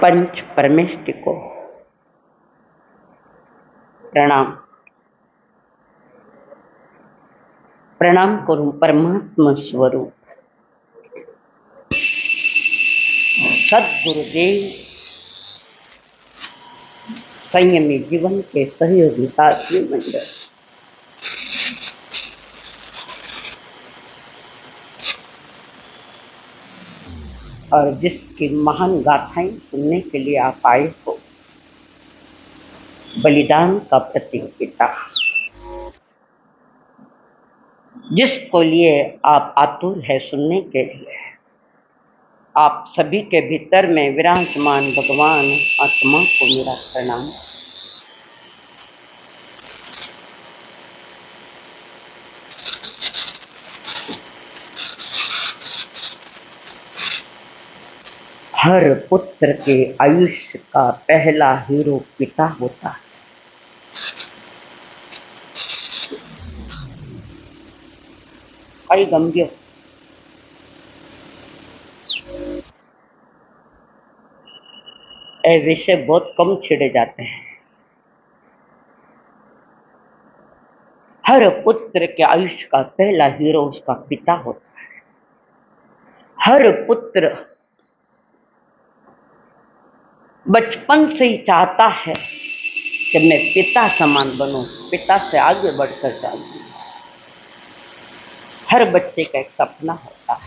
पंच परमेष्टि को प्रणाम। प्रणाम करूं परमात्मा स्वरूप सद्गुरुदेव, संयमी जीवन के सहयोगी साथी मंडल, और जिसकी महान गाथाएं सुनने के लिए आप आए हो, बलिदान का प्रतीक पिता, जिसको लिए आप आतुर है सुनने के लिए, आप सभी के भीतर में विराजमान भगवान आत्मा को मेरा प्रणाम। हर पुत्र के आयुष्य का पहला हीरो पिता होता है। गंभीर विषय बहुत कम छिड़े जाते हैं। हर पुत्र के आयुष्य का पहला हीरो उसका पिता होता है। हर पुत्र बचपन से ही चाहता है कि मैं पिता समान बनूं, पिता से आगे बढ़कर जाऊं। हर बच्चे का एक सपना होता है,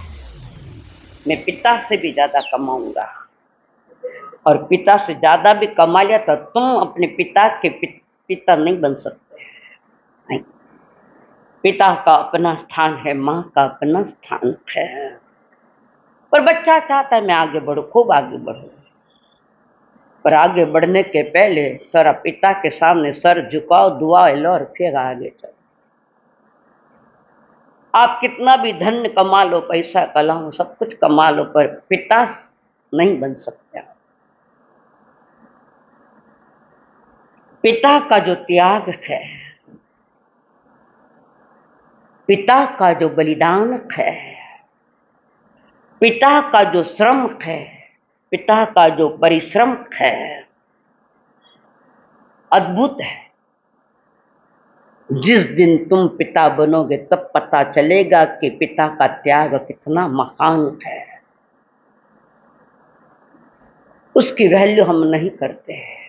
मैं पिता से भी ज्यादा कमाऊंगा, और पिता से ज्यादा भी कमा लिया तो तुम अपने पिता के पिता नहीं बन सकते। नहीं, पिता का अपना स्थान है, माँ का अपना स्थान है। पर बच्चा चाहता है मैं आगे बढ़ूं, खूब आगे बढ़ूं, पर आगे बढ़ने के पहले सारा पिता के सामने सर झुकाओ, दुआ लो और फिर आगे चलो। आप कितना भी धन कमा लो, पैसा कमाओ, सब कुछ कमा लो, पर पिता नहीं बन सकते। पिता का जो त्याग है, पिता का जो बलिदान है, पिता का जो श्रम है, पिता का जो परिश्रम है, अद्भुत है। जिस दिन तुम पिता बनोगे तब पता चलेगा कि पिता का त्याग कितना महान है। उसकी वैल्यू हम नहीं करते हैं।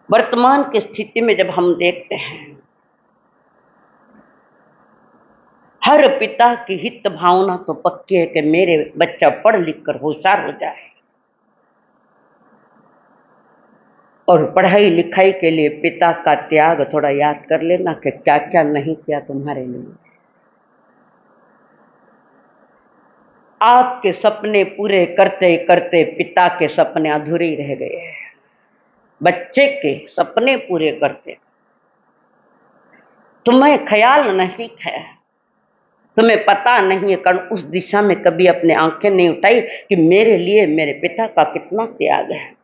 वर्तमान की स्थिति में जब हम देखते हैं, हर पिता की हित भावना तो पक्की है कि मेरे बच्चा पढ़ लिख कर होशियार हो जाए, और पढ़ाई लिखाई के लिए पिता का त्याग थोड़ा याद कर लेना कि क्या क्या नहीं किया तुम्हारे लिए। आपके सपने पूरे करते करते पिता के सपने अधूरे रह गए हैं। बच्चे के सपने पूरे करते तुम्हें ख्याल नहीं है, तुम्हें पता नहीं है, कारण उस दिशा में कभी अपने आंखें नहीं उठाई कि मेरे लिए मेरे पिता का कितना त्याग है।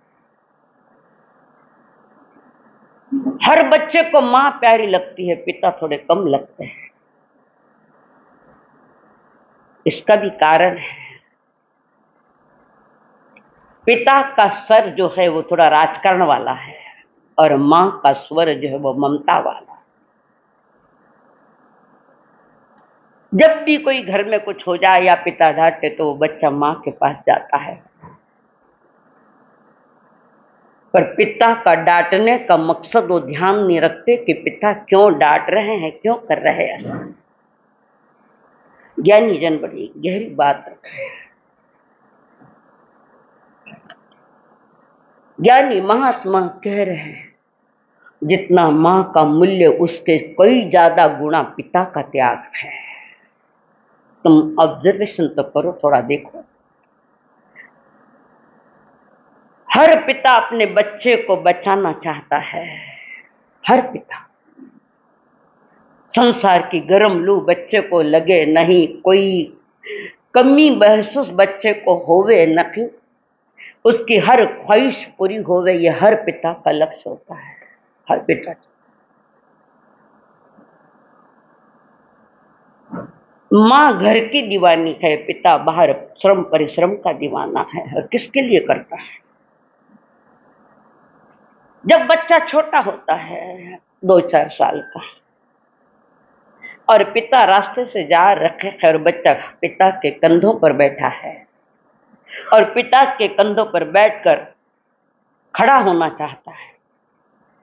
हर बच्चे को मां प्यारी लगती है, पिता थोड़े कम लगते हैं। इसका भी कारण है, पिता का सर जो है वो थोड़ा राजकारण वाला है, और मां का स्वर जो है वो ममता वाला। जब भी कोई घर में कुछ हो जाए या पिता डांटे तो वो बच्चा मां के पास जाता है, पर पिता का डांटने का मकसद वो ध्यान नहीं रखते कि पिता क्यों डांट रहे हैं, क्यों कर रहे हैं ऐसा। ज्ञानी जन बड़ी गहरी बात रखते हैं। ज्ञानी महात्मा कह रहे हैं, जितना मां का मूल्य उसके कई ज्यादा गुना पिता का त्याग है। तुम ऑब्जर्वेशन तो करो, थोड़ा देखो। हर पिता अपने बच्चे को बचाना चाहता है। हर पिता, संसार की गर्म लू बच्चे को लगे नहीं, कोई कमी महसूस बच्चे को होवे नहीं, उसकी हर ख्वाहिश पूरी होवे, ये हर पिता का लक्ष्य होता है। हर पिता। माँ घर की दीवानी है, पिता बाहर श्रम परिश्रम का दीवाना है। और किसके लिए करता है? जब बच्चा छोटा होता है 2-4 साल का और पिता रास्ते से जा रखे है और बच्चा पिता के कंधों पर बैठा है और पिता के कंधों पर बैठकर खड़ा होना चाहता है,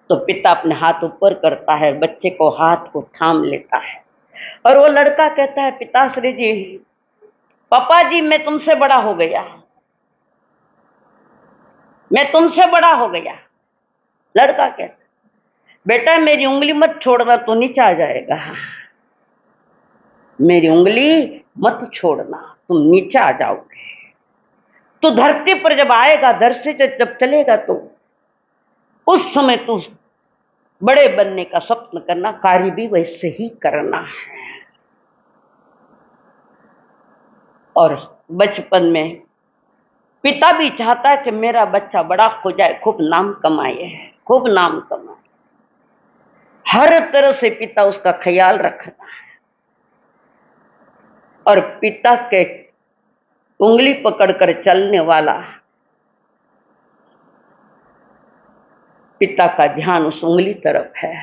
तो पिता अपने हाथ ऊपर करता है, बच्चे को हाथ को थाम लेता है और वो लड़का कहता है, पिताश्री जी, पापा जी, मैं तुमसे बड़ा हो गया, मैं तुमसे बड़ा हो गया। लड़का कहता, बेटा मेरी उंगली मत छोड़ना तो नीचे आ जाएगा, मेरी उंगली मत छोड़ना, तुम नीचे आ जाओगे। तो धरती पर जब आएगा, धरती से जब चलेगा, तो उस समय तू बड़े बनने का स्वप्न करना, कार्य भी वैसे ही करना है। और बचपन में पिता भी चाहता है कि मेरा बच्चा बड़ा हो जाए, खूब नाम कमाए, खूब नाम कमाए, हर तरह से पिता उसका ख्याल रखता है। और पिता के उंगली पकड़कर चलने वाला पिता का ध्यान उस उंगली तरफ है।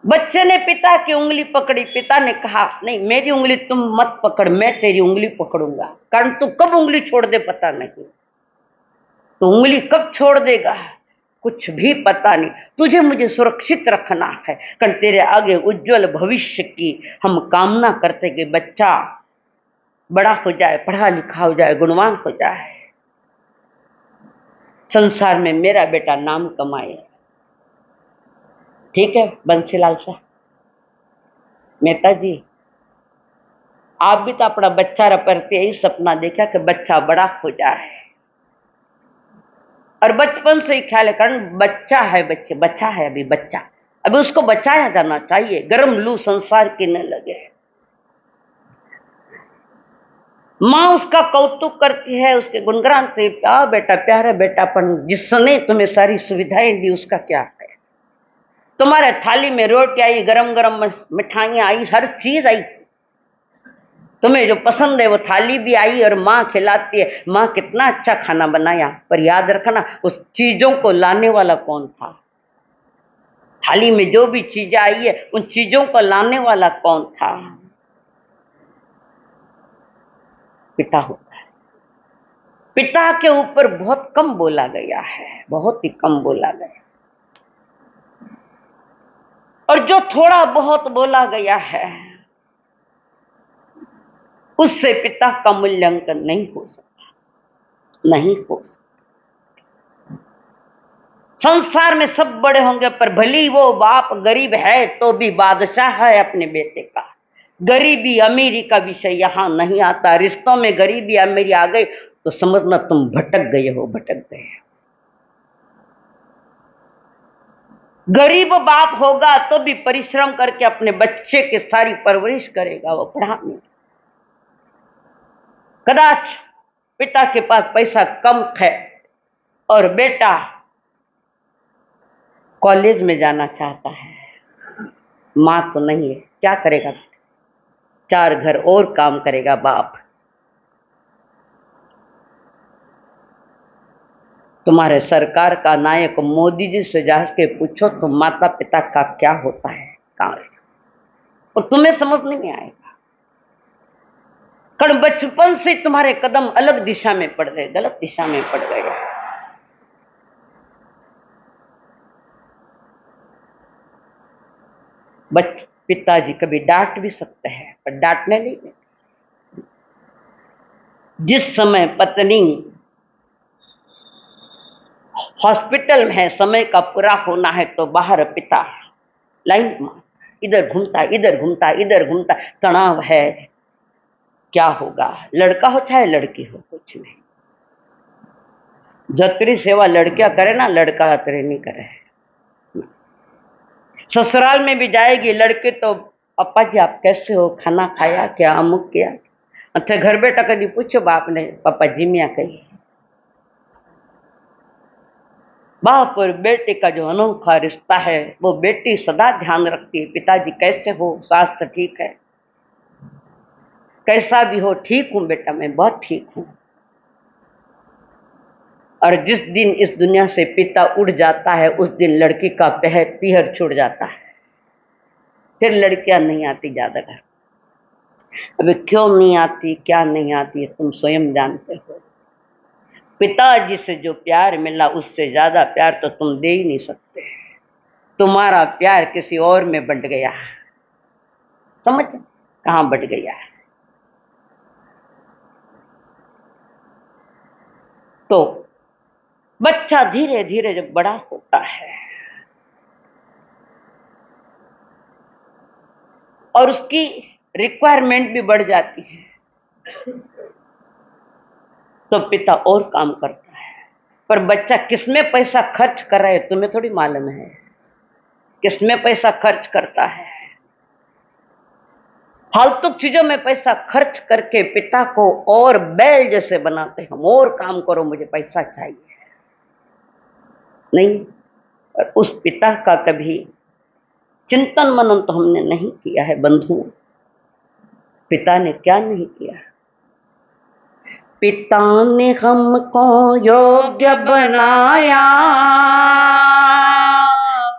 बच्चे ने पिता की उंगली पकड़ी, पिता ने कहा, नहीं, मेरी उंगली तुम मत पकड़, मैं तेरी उंगली पकड़ूंगा, कारण तू कब उंगली छोड़ दे पता नहीं, तो उंगली कब छोड़ देगा कुछ भी पता नहीं, तुझे मुझे सुरक्षित रखना है, कारण तेरे आगे उज्जवल भविष्य की हम कामना करते कि बच्चा बड़ा हो जाए, पढ़ा लिखा हो जाए, गुणवान हो जाए, संसार में मेरा बेटा नाम कमाए। ठीक है बंसीलाल साहब, मेहता जी, आप भी तो अपना बच्चा रपरते यही सपना देखा कि बच्चा बड़ा हो जाए, और बचपन से ही ख्याल है, कारण बच्चा है, बच्चा है, अभी उसको बचाया जाना चाहिए, गर्म लू संसार की न लगे। माँ उसका कौतुक करती है, उसके गुणगान करती है, बेटा प्यारा बेटा, पर जिसने तुम्हें सारी सुविधाएं दी उसका क्या है? तुम्हारे थाली में रोटी आई, गरम गरम मिठाइयां आई, हर चीज आई, तुम्हें जो पसंद है वो थाली भी आई और माँ खिलाती है। माँ कितना अच्छा खाना बनाया, पर याद रखना उस चीजों को लाने वाला कौन था? थाली में जो भी चीजें आई है उन चीजों को लाने वाला कौन था? पिता होता है। पिता के ऊपर बहुत कम बोला गया है, बहुत ही कम बोला गया, और जो थोड़ा बहुत बोला गया है उससे पिता का मूल्यांकन नहीं हो सकता, नहीं हो सकता। संसार में सब बड़े होंगे, पर भली वो बाप गरीब है तो भी बादशाह है अपने बेटे का। गरीबी अमीरी का विषय यहां नहीं आता। रिश्तों में गरीबी अमीरी आ गई तो समझना तुम भटक गए हो, भटक गए। गरीब बाप होगा तो भी परिश्रम करके अपने बच्चे की सारी परवरिश करेगा, वो पढ़ाने। कदाच पिता के पास पैसा कम है और बेटा कॉलेज में जाना चाहता है, मां तो नहीं है, क्या करेगा? 4 घर और काम करेगा बाप। तुम्हारे सरकार का नायक मोदी जी से जाके पूछो तो माता पिता का क्या होता है, और तुम्हें समझ नहीं आएगा, कारण बचपन से तुम्हारे कदम अलग दिशा में पड़ गए, गलत दिशा में पड़ गए। पिताजी कभी डांट भी सकते हैं पर डांटने नहीं देते। जिस समय पत्नी हॉस्पिटल में है, समय का पूरा होना है, तो बाहर पिता लाइन मार, इधर घूमता इधर घूमता इधर घूमता, तनाव है, क्या होगा? लड़का हो चाहे लड़की हो, कुछ नहीं। जतरी सेवा लड़कियां करे ना, लड़का अतरे नहीं करे। ससुराल में भी जाएगी लड़के तो, पापा जी आप कैसे हो, खाना खाया क्या, अमुक किया? अच्छा, घर बेटा कभी पूछो बाप ने, पापा जी मियाँ कही। बाप और बेटे का जो अनोखा रिश्ता है, वो बेटी सदा ध्यान रखती है, पिताजी कैसे हो, स्वास्थ्य ठीक है, कैसा भी हो, ठीक हूं बेटा, मैं बहुत ठीक हूं। और जिस दिन इस दुनिया से पिता उड़ जाता है उस दिन लड़की का पीहर छूट जाता है। फिर लड़कियां नहीं आती ज्यादा घर। अबे क्यों नहीं आती, क्या नहीं आती, तुम स्वयं जानते हो। पिताजी से जो प्यार मिला उससे ज्यादा प्यार तो तुम दे ही नहीं सकते। तुम्हारा प्यार किसी और में बंट गया, समझ कहाँ बंट गया है। तो बच्चा धीरे धीरे जब बड़ा होता है और उसकी रिक्वायरमेंट भी बढ़ जाती है तो पिता और काम करता है। पर बच्चा किसमें पैसा खर्च कर रहा है तुम्हें थोड़ी मालूम है, किसमें पैसा खर्च करता है। फालतू चीजों में पैसा खर्च करके पिता को और बैल जैसे बनाते हम, और काम करो मुझे पैसा चाहिए। नहीं, और उस पिता का कभी चिंतन मनन तो हमने नहीं किया है बंधुओं। पिता ने क्या नहीं किया। पिता ने हमको योग्य बनाया,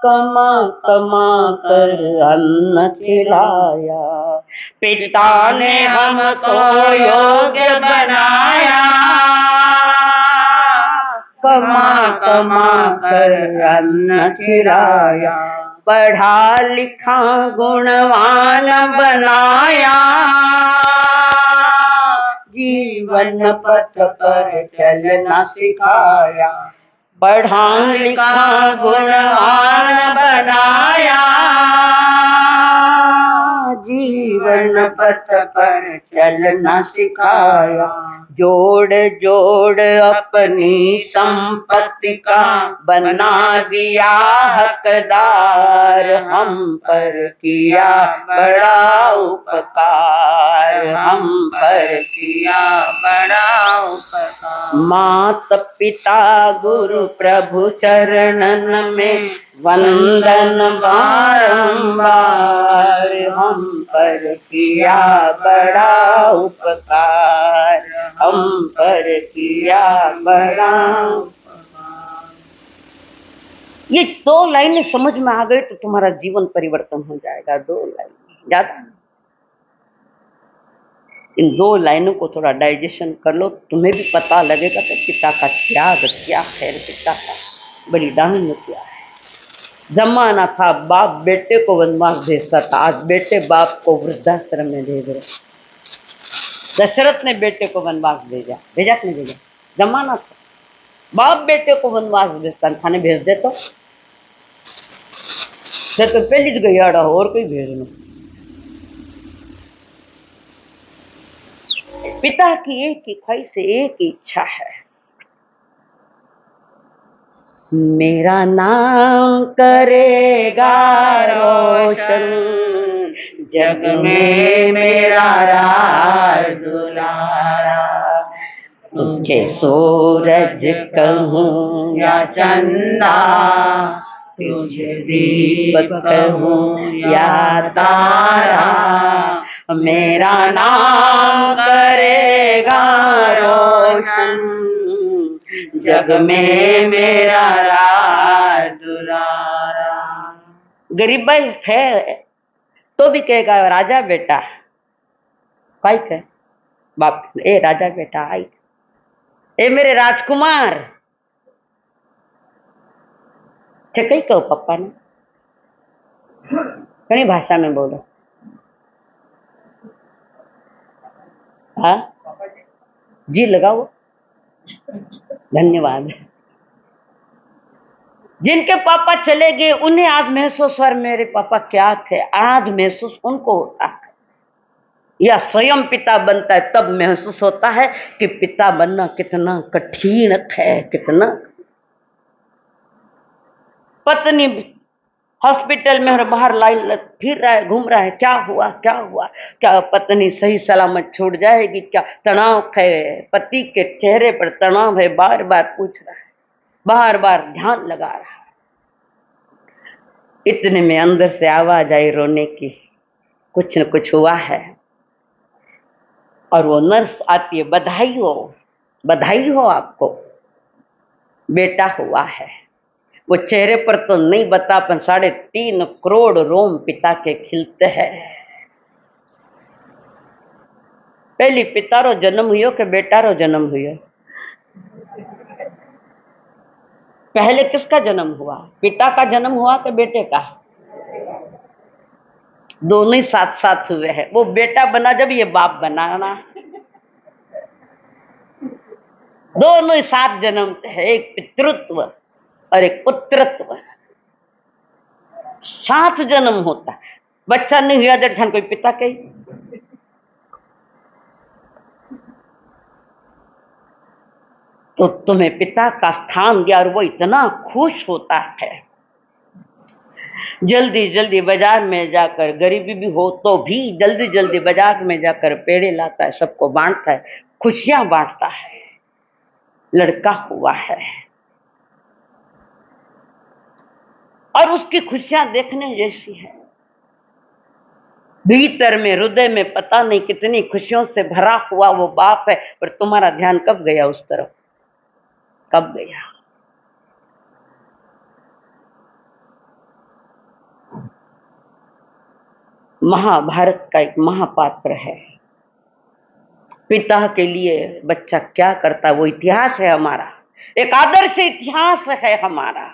कमा कमा कर अन्न खिलाया। पिता ने हमको योग्य बनाया, कमा कमा कर अन्न खिलाया। पढ़ा लिखा गुणवान बनाया, जीवन पथ पर चलना सिखाया। पढ़ा लिखा गुणवान बनाया, जीवन पथ पर चलना सिखाया। जोड़ जोड़ अपनी संपत्ति का बना दिया हकदार, हम पर किया बड़ा उपकार, हम पर किया बड़ा उपकार। माता पिता गुरु प्रभु चरणन में वंदन बारंबार, हम पर किया बड़ा उपकार, हम पर किया बड़ा उपकार। ये 2 लाइनें समझ में आ गई तो तुम्हारा जीवन परिवर्तन हो जाएगा। 2 लाइन ज्यादा, इन 2 लाइनों को थोड़ा डाइजेशन कर लो, तुम्हें भी पता लगेगा कि पिता का त्याग क्या है, पिता का बलिदान क्या है। जमाना था बाप बेटे को वनवास भेजता था, आज बेटे बाप को वृद्धाश्रम में भेज रहे। दशरथ ने बेटे को वनवास भेजा, भेजा कि नहीं भेजा। जमाना था बाप बेटे को वनवास भेजता, थाने भेज दे तो पहली गई आड़ा और कोई भेजना। पिता की एक ही ख्वाहिश है, एक ही इच्छा है, मेरा नाम करेगा रोशन, जग में मेरा राज दुलारा। तुझे सूरज कहूँ या चंदा, तुझे दीपक कहूँ या तारा, मेरा नाम करेगा रोशन, जग में मेरा राज दुलारा। गरीब भाई है तो भी कहेगा राजा बेटा, काय कहे बाप, ए राजा बेटा आई, ए मेरे राजकुमार, कही कहो पप्पा ने घनी भाषा में बोलो। हाँ जी लगाओ, धन्यवाद। जिनके पापा चले गए उन्हें आज महसूस और मेरे पापा क्या थे, आज महसूस उनको होता है। या स्वयं पिता बनता है तब महसूस होता है कि पिता बनना कितना कठिन है, कितना। पत्नी हॉस्पिटल में और बाहर लाइन फिर रहा है, घूम रहा है, क्या हुआ क्या हुआ, क्या पत्नी सही सलामत छूट जाएगी, क्या तनाव है, पति के चेहरे पर तनाव है, बार बार पूछ रहा है, बार बार ध्यान लगा रहा है। इतने में अंदर से आवाज आई रोने की, कुछ न कुछ हुआ है। और वो नर्स आती है, बधाई हो आपको, बेटा हुआ है। वो चेहरे पर तो नहीं बता, पर 3.5 करोड़ रोम पिता के खिलते हैं। पहली पिता रो जन्म हुयो के बेटा रो जन्म हुयो? पहले किसका जन्म हुआ? पिता का जन्म हुआ कि बेटे का? दोनों ही साथ साथ हुए हैं। वो बेटा बना जब ये बाप बना ना, दोनों ही साथ जन्म है, एक पितृत्व और एक पुत्रत्व, साथ जन्म होता है। बच्चा नहीं हुआ जब कोई पिता कही, तो तुम्हें पिता का स्थान दिया और वो इतना खुश होता है। जल्दी जल्दी बाजार में जाकर, गरीबी भी हो तो भी जल्दी जल्दी बाजार में जाकर पेड़े लाता है, सबको बांटता है, खुशियां बांटता है। लड़का हुआ है और उसकी खुशियां देखने जैसी है। भीतर में, हृदय में पता नहीं कितनी खुशियों से भरा हुआ वो बाप है, पर तुम्हारा ध्यान कब गया उस तरफ? कब गया? महाभारत का एक महापात्र है। पिता के लिए बच्चा क्या करता, वो इतिहास है हमारा, एक आदर्श इतिहास है हमारा।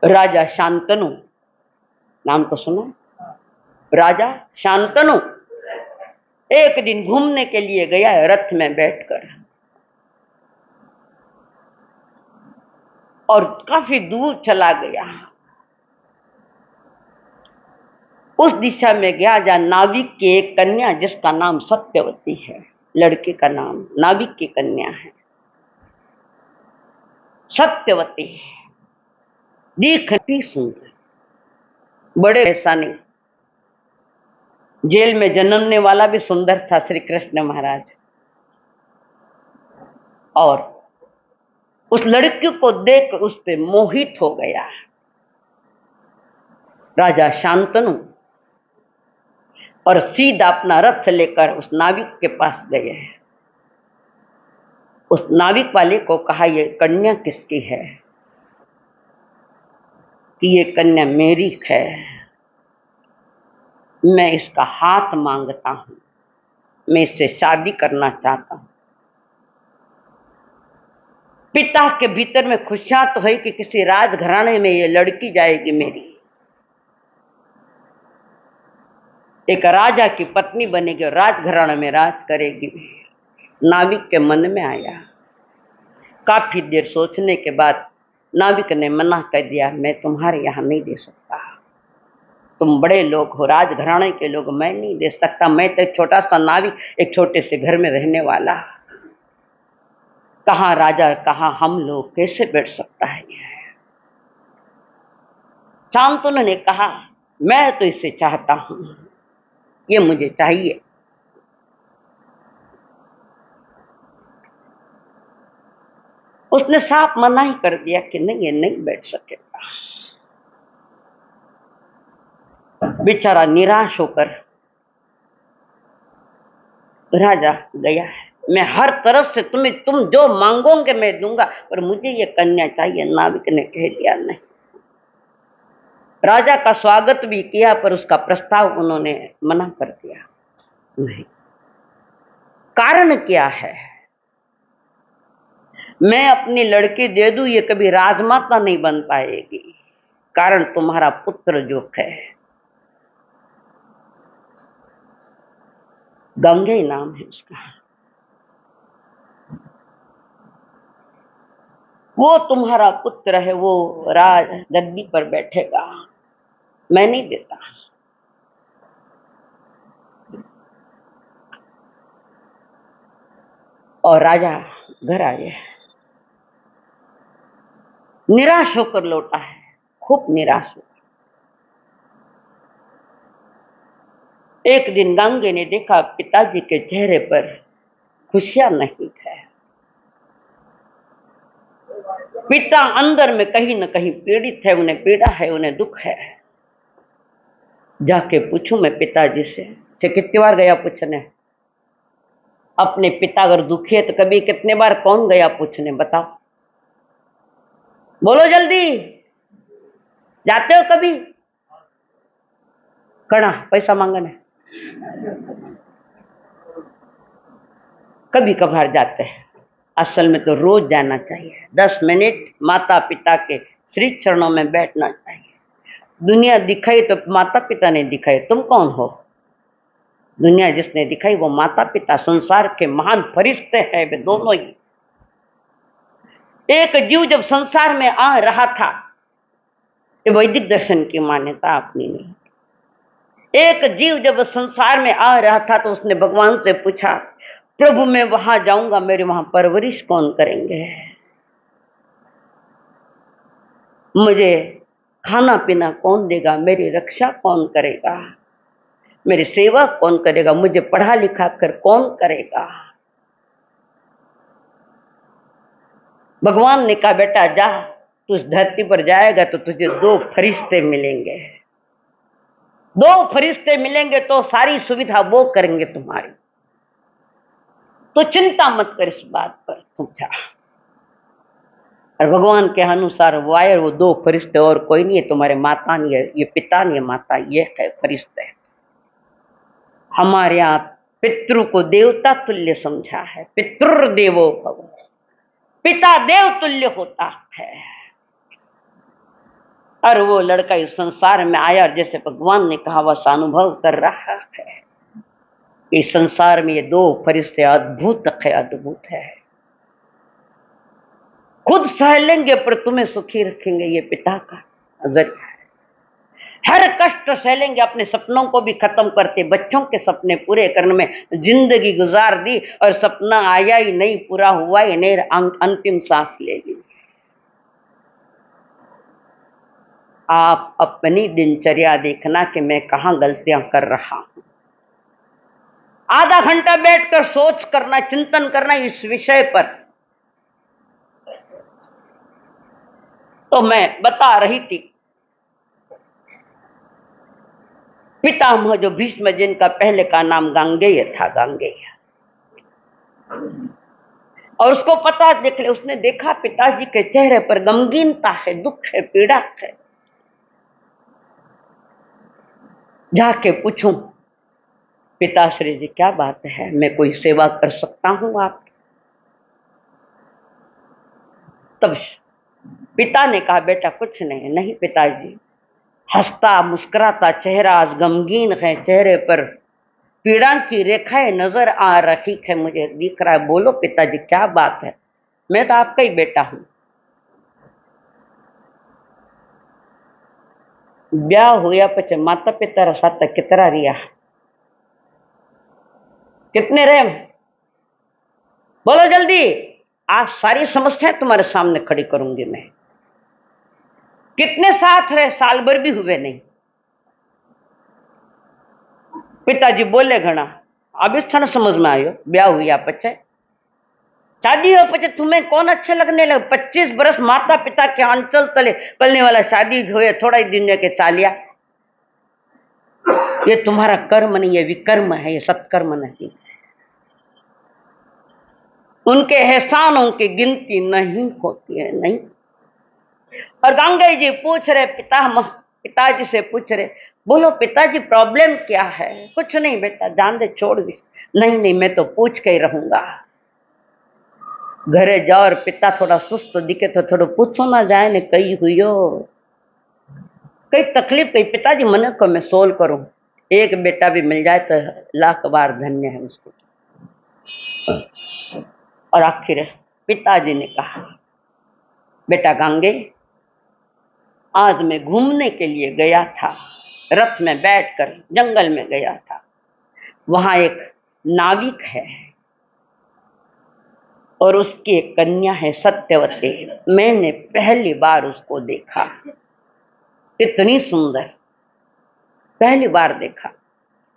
राजा शांतनु, नाम तो सुना? राजा शांतनु एक दिन घूमने के लिए गया है रथ में बैठकर, और काफी दूर चला गया। उस दिशा में गया जहां नाविक की एक कन्या, जिसका नाम सत्यवती है, लड़के का नाम नाविक की कन्या है सत्यवती, दिखती सुंदर, बड़े ऐसा नहीं। जेल में जन्मने वाला भी सुंदर था, श्री कृष्ण महाराज। और उस लड़की को देख उस पे मोहित हो गया राजा शांतनु, और सीधा अपना रथ लेकर उस नाविक के पास गए। उस नाविक वाले को कहा, ये कन्या किसकी है? कि ये कन्या मेरी है, मैं इसका हाथ मांगता हूं, मैं इससे शादी करना चाहता हूं। पिता के भीतर में खुशियां तो है कि किसी राजघराने में ये लड़की जाएगी मेरी, एक राजा की पत्नी बनेगी और राजघराने में राज करेगी। नाविक के मन में आया। काफी देर सोचने के बाद नाविक ने मना कर दिया, मैं तुम्हारे यहां नहीं दे सकता, तुम बड़े लोग हो, राजघराने के लोग, मैं नहीं दे सकता, मैं तो एक छोटा सा नाविक, एक छोटे से घर में रहने वाला, कहाँ राजा कहाँ हम लोग, कैसे बैठ सकता है ये? शांतनु ने कहा, मैं तो इसे चाहता हूं, ये मुझे चाहिए। उसने साफ मना ही कर दिया कि नहीं, ये नहीं बैठ सकेगा। बेचारा निराश होकर राजा गया है, मैं हर तरफ से तुम जो मांगोगे मैं दूंगा, पर मुझे ये कन्या चाहिए। नाविक ने कह दिया नहीं। राजा का स्वागत भी किया, पर उसका प्रस्ताव उन्होंने मना कर दिया। नहीं, कारण क्या है? मैं अपनी लड़की दे दूं, ये कभी राजमाता नहीं बन पाएगी, कारण तुम्हारा पुत्र जो है, गंगे नाम है उसका, वो तुम्हारा पुत्र है, वो राज गद्दी पर बैठेगा, मैं नहीं देता। और राजा घर आ गया, निराश होकर लौटा है, खूब निराश हो। एक दिन गंगे ने देखा पिताजी के चेहरे पर खुशियां नहीं है, पिता अंदर में कहीं न कहीं पीड़ित है, उन्हें पीड़ा है, उन्हें दुख है। जाके पूछूं मैं पिताजी से? कितनी बार गया पूछने? अपने पिता अगर दुखी है तो कभी कितने बार कौन गया पूछने? बताओ, बोलो जल्दी। जाते हो कभी? कड़ा पैसा मांगने कभी कभार जाते हैं। असल में तो रोज जाना चाहिए। 10 मिनट माता पिता के श्री चरणों में बैठना चाहिए। दुनिया दिखाई तो माता पिता ने दिखाई, तुम कौन हो? दुनिया जिसने दिखाई वो माता पिता, संसार के महान फरिश्ते हैं वे दोनों ही। एक जीव जब संसार में आ रहा था, ये वैदिक दर्शन की मान्यता अपनी नहीं। एक जीव जब संसार में आ रहा था तो उसने भगवान से पूछा, प्रभु मैं वहां जाऊंगा, मेरी वहां परवरिश कौन करेंगे? मुझे खाना पीना कौन देगा? मेरी रक्षा कौन करेगा? मेरी सेवा कौन करेगा? मुझे पढ़ा लिखा कर कौन करेगा? भगवान ने कहा, बेटा जा, तू इस धरती पर जाएगा तो तुझे 2 फरिश्ते मिलेंगे। 2 फरिश्ते मिलेंगे तो सारी सुविधा वो करेंगे तुम्हारी, तो चिंता मत कर इस बात पर, तुम जा। और भगवान के अनुसार वो आए, वो 2 फरिश्ते और कोई नहीं है, तुम्हारे माता नहीं है, ये पिता नहीं है, माता ये है, फरिश्ते। हमारे यहाँ पितृ को देवता तुल्य समझा है। पितृदेवो भव, पिता देव तुल्य होता है। और वो लड़का इस संसार में आया और जैसे भगवान ने कहा वह अनुभव कर रहा है। इस संसार में ये 2 फरिश्ते अद्भुत है, अद्भुत है। खुद सह लेंगे पर तुम्हें सुखी रखेंगे, ये पिता का जरिया है। हर कष्ट सह लेंगे, अपने सपनों को भी खत्म करते, बच्चों के सपने पूरे करने में जिंदगी गुजार दी और सपना आया ही नहीं, पूरा हुआ ही नहीं, अंतिम सांस ले ली। आप अपनी दिनचर्या देखना कि मैं कहां गलतियां कर रहा हूं। आधा घंटा बैठकर सोच करना, चिंतन करना इस विषय पर। तो मैं बता रही थी, पितामह जो भीष्म, जिनका पहले का नाम गांगेय था, गांगेय, और उसको पता, देख ले, उसने देखा पिताजी के चेहरे पर गमगीनता है, दुख है, पीड़ा है। जाके पूछूं, पिताश्री जी क्या बात है, मैं कोई सेवा कर सकता हूं आप? तब पिता ने कहा, बेटा कुछ नहीं। नहीं पिताजी, हंसता मुस्कुराता चेहरा आज गमगीन है, चेहरे पर पीड़ा की रेखाएं नजर आ रही है, मुझे दिख रहा है। बोलो पिताजी क्या बात है? मैं तो आपका ही बेटा हूं। ब्याह होया पचे माता पिता रा साथ कितरा रिया? कितने रहे? बोलो जल्दी। आज सारी समस्याएं तुम्हारे सामने खड़ी करूंगी मैं। कितने साथ रहे? साल भर भी हुए नहीं। पिताजी बोले घना, अब इस क्षण समझ में आयो, ब्याह हुआ पचे, शादी हो पचे तुम्हें कौन अच्छे लगने लगे? 25 बरस माता पिता के आंचल तले पलने वाला शादी हुए थोड़ा ही दिन के चालिया। ये तुम्हारा कर्म नहीं है, विकर्म है, ये सत्कर्म नहीं। उनके एहसानों की गिनती नहीं होती है, नहीं। और गंगे जी पूछ रहे पिताजी से पूछ रहे, बोलो पिताजी प्रॉब्लम क्या है? कुछ नहीं बेटा, जान दे, छोड़ दे। नहीं नहीं, मैं तो पूछ के ही रहूंगा। घरे जाओ और पिता थोड़ा सुस्त दिखे तो थोड़ा पूछो ना जाए ने, कई हुई हो, कई तकलीफ, कई पिताजी मन को मैं सोल्व करूं। एक बेटा भी मिल जाए तो लाख बार धन्य है उसको। और आखिर पिताजी ने कहा, बेटा गांगे, आज मैं घूमने के लिए गया था, रथ में बैठकर जंगल में गया था। वहां एक नाविक है और उसकी एक कन्या है सत्यवती। मैंने पहली बार उसको देखा, इतनी सुंदर, पहली बार देखा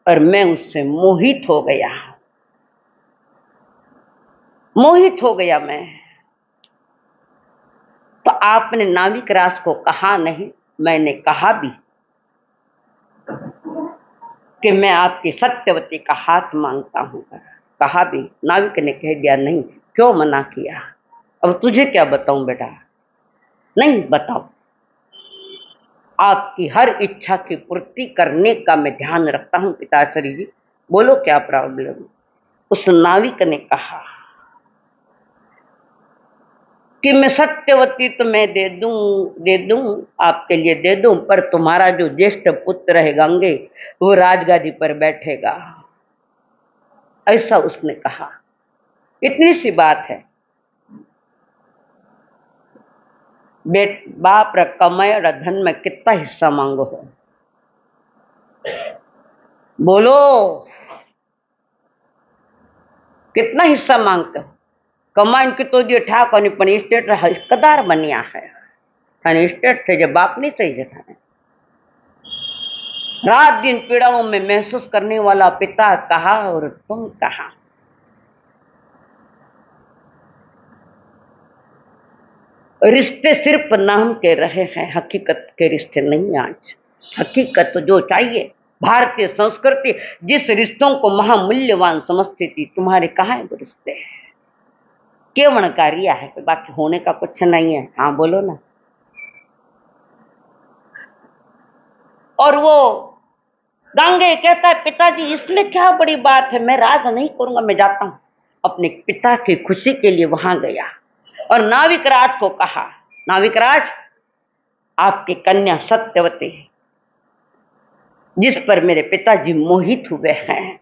और मैं उससे मोहित हो गया, मोहित हो गया मैं। तो आपने नाविक राज को कहा नहीं, मैंने कहा भी। कि मैं आपकी सत्यवती का हाथ मांगता हूँ। कहा भी, नाविक ने कह दिया नहीं। क्यों मना किया? अब तुझे क्या बताऊं बेटा? नहीं बताओ, आपकी हर इच्छा की पूर्ति करने का मैं ध्यान रखता हूं पिताश्री जी, बोलो क्या प्रॉब्लम? उस नाविक ने कहा कि मैं सत्यवती तो मैं दे दूं आपके लिए दे दूं, पर तुम्हारा जो ज्येष्ठ पुत्र है गंगे, वो राजगादी पर बैठेगा। ऐसा उसने कहा। इतनी सी बात है। बाप र कमाए और धन में कितना हिस्सा मांगो हो? बोलो, कितना हिस्सा मांगते हो? कमाइन की तो जो ठाक स्टेट हिस्सेदार बनिया है स्टेट थे जब बाप नहीं चाहिए था। रात दिन पीड़ाओं में महसूस करने वाला पिता कहा और तुम कहा। रिश्ते सिर्फ नाम के रहे हैं, हकीकत के रिश्ते नहीं। आज हकीकत जो चाहिए, भारतीय संस्कृति जिस रिश्तों को महामूल्यवान समझती थी, तुम्हारे कहाँ है वो रिश्ते? केवल कार्य है, बाकी होने का कुछ नहीं है। हाँ बोलो ना। और वो गांगे कहता है पिताजी इसमें क्या बड़ी बात है, मैं राज नहीं करूंगा, मैं जाता हूं। अपने पिता की खुशी के लिए वहां गया और नाविक राज को कहा, नाविक राज, आपकी कन्या सत्यवती जिस पर मेरे पिताजी मोहित हुए हैं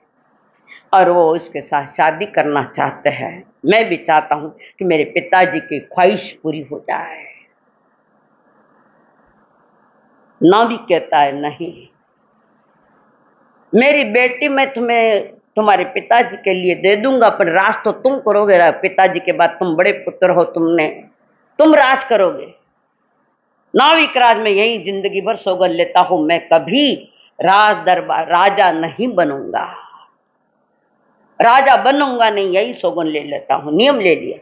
और वो उसके साथ शादी करना चाहते हैं, मैं भी चाहता हूं कि मेरे पिताजी की ख्वाहिश पूरी हो जाए। नाविक कहता है नहीं, मेरी बेटी मैं तुम्हें तुम्हारे पिताजी के लिए दे दूंगा, पर राज तो तुम करोगे। पिताजी के बाद तुम बड़े पुत्र हो, तुम राज करोगे। नाविक राज में यही जिंदगी भर सौगंध लेता हूं, मैं कभी राज दरबार राजा नहीं बनूंगा, राजा बनूंगा नहीं, यही सौगंध ले लेता हूं, नियम ले लिया।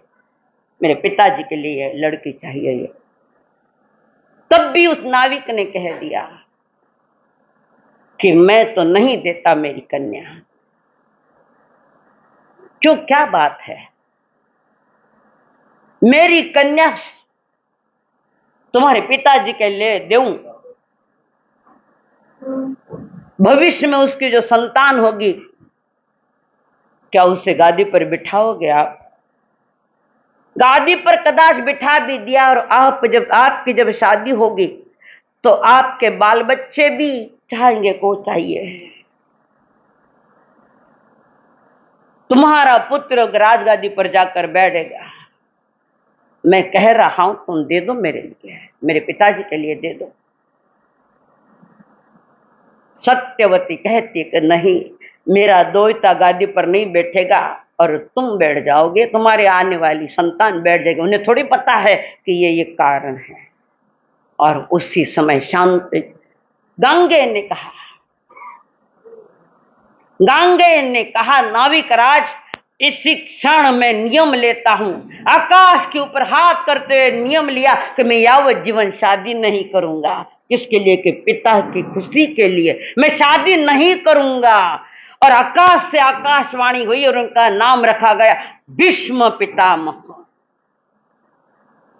मेरे पिताजी के लिए लड़की चाहिए ये। तब भी उस नाविक ने कह दिया कि मैं तो नहीं देता मेरी कन्या। क्यों, क्या बात है? मेरी कन्या तुम्हारे पिताजी के लिए दूं, भविष्य में उसकी जो संतान होगी, क्या उसे गादी पर बिठाओगे आप? गादी पर कदाच बिठा भी दिया और आपकी जब शादी होगी तो आपके बाल बच्चे भी चाहेंगे को चाहिए। तुम्हारा पुत्र राजगादी पर जाकर बैठेगा। मैं कह रहा हूं तुम दे दो मेरे लिए, मेरे पिताजी के लिए दे दो। सत्यवती कहती कि नहीं, मेरा दोहिता गादी पर नहीं बैठेगा और तुम बैठ जाओगे, तुम्हारे आने वाली संतान बैठ जाएगी। उन्हें थोड़ी पता है कि ये कारण है। और उसी समय शांत गांगे ने कहा नाविक राज, इसी क्षण में नियम लेता हूं। आकाश के ऊपर हाथ करते हुए नियम लिया कि मैं यावत जीवन शादी नहीं करूंगा। किसके लिए? कि पिता की खुशी के लिए मैं शादी नहीं करूंगा। और आकाश से आकाशवाणी हुई और उनका नाम रखा गया भीष्म पितामह।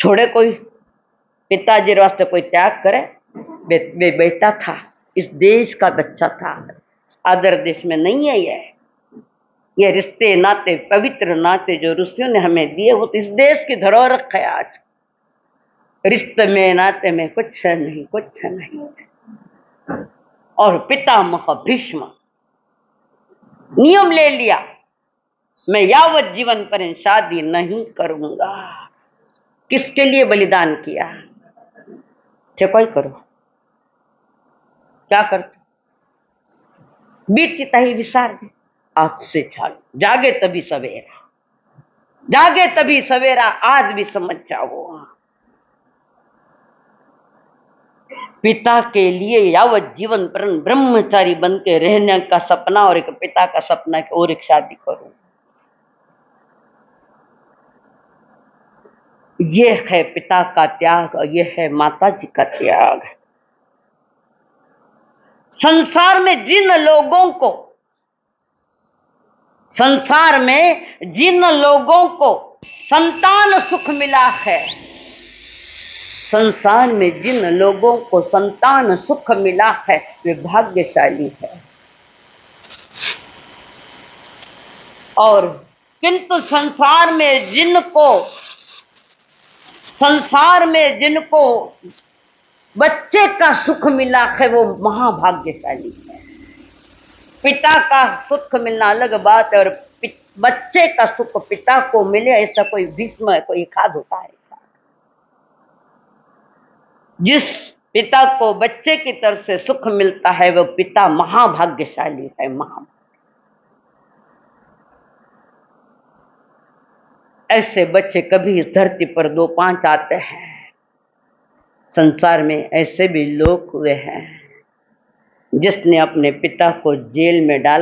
छोड़े कोई पिताजी वास्ते कोई त्याग करे? बेटा था, इस देश का बच्चा था, अदर देश में नहीं है। ये रिश्ते नाते, पवित्र नाते जो ऋषियों ने हमें दिए, वो तो इस देश की धरोहर है। आज रिश्ते में नाते में कुछ नहीं, कुछ नहीं। और पितामह भीष्म नियम ले लिया, मैं यावत जीवन पर शादी नहीं करूंगा। किसके लिए बलिदान किया? कोई करो, क्या करते? बीतता ही विसार दे, आज से चालू। जागे तभी सवेरा, जागे तभी सवेरा। आज भी समझ जाओ, पिता के लिए यावत जीवन पर ब्रह्मचारी बन के रहने का सपना, और एक पिता का सपना है और एक शादी करूं। ये है पिता का त्याग और ये है माता जी का त्याग। संसार में जिन लोगों को संतान सुख मिला है, संसार में जिन लोगों को संतान सुख मिला है वे भाग्यशाली है। और किंतु संसार में जिनको बच्चे का सुख मिला है वो महाभाग्यशाली है। पिता का सुख मिलना अलग बात है, और बच्चे का सुख पिता को मिले ऐसा कोई भीष्म कोई खाद होता है? जिस पिता को बच्चे की तरफ से सुख मिलता है वो पिता महाभाग्यशाली है। ऐसे बच्चे कभी इस धरती पर 2-5 आते हैं। संसार में ऐसे भी लोग हुए हैं जिसने अपने पिता को जेल में डाला।